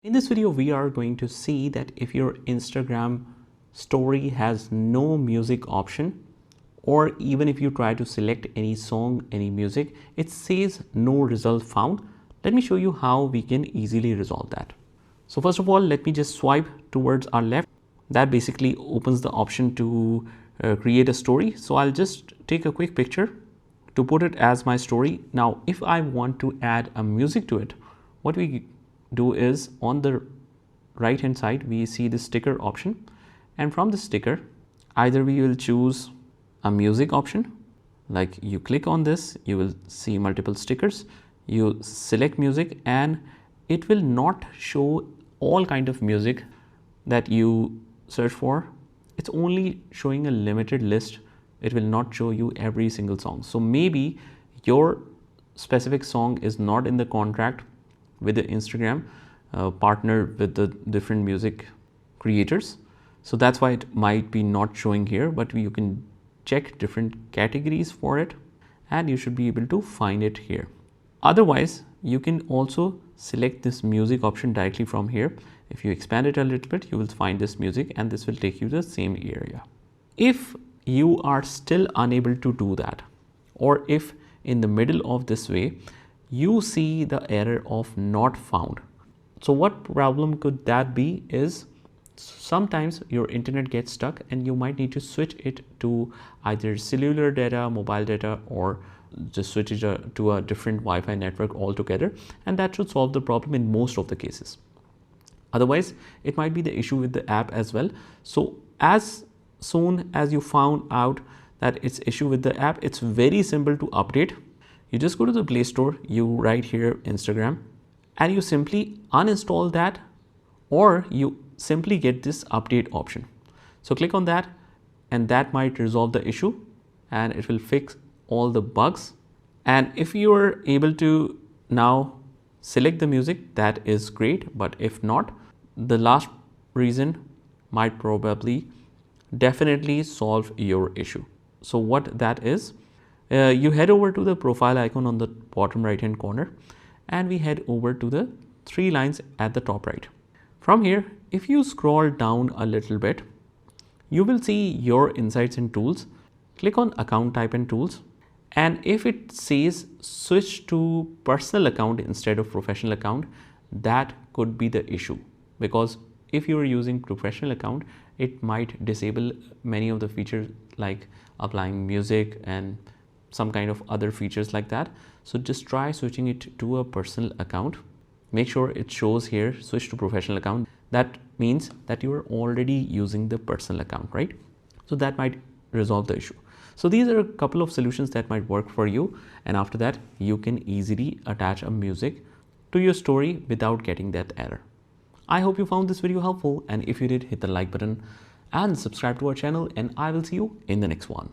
In this video, we are going to see that if your Instagram story has no music option, or even if you try to select any song, any music, it says no result found. Let me show you how we can easily resolve that. So first of all, let me just swipe towards our left. That basically opens the option to create a story. So I'll just take a quick picture to put it as my story. Now, if I want to add a music to it, what we do is on the right hand side we see the sticker option, and from the sticker either we will choose a music option, like you click on this, you will see multiple stickers, you select music and it will not show all kind of music that you search for. It's only showing a limited list. It will not show you every single song. So maybe your specific song is not in the contract with the Instagram partner with the different music creators. So that's why it might be not showing here, but you can check different categories for it and you should be able to find it here. Otherwise, you can also select this music option directly from here. If you expand it a little bit, you will find this music and this will take you to the same area. If you are still unable to do that, or if in the middle of this way you see the error of not found, so what problem could that be is sometimes your internet gets stuck and you might need to switch it to either cellular data, mobile data, or just switch it to a different Wi-Fi network altogether, and that should solve the problem in most of the cases. Otherwise, it might be the issue with the app as well. So as soon as you found out that it's issue with the app, it's very simple to update. You just go to the Play Store, you write here Instagram, and you simply uninstall that, or you simply get this update option. So click on that and that might resolve the issue and it will fix all the bugs. And if you are able to now select the music, that is great. But if not, the last reason might probably definitely solve your issue. So what that is, you head over to the profile icon on the bottom right hand corner and we head over to the three lines at the top right. From here, if you scroll down a little bit, you will see your insights and tools. Click on account type and tools, and if it says switch to personal account instead of professional account, that could be the issue, because if you are using professional account, it might disable many of the features like applying music and some kind of other features like that. So just try switching it to a personal account. Make sure it shows here switch to professional account. That means that you are already using the personal account, right? So that might resolve the issue. So these are a couple of solutions that might work for you, and after that you can easily attach a music to your story without getting that error. I hope you found this video helpful, and if you did, hit the like button and subscribe to our channel, and I will see you in the next one.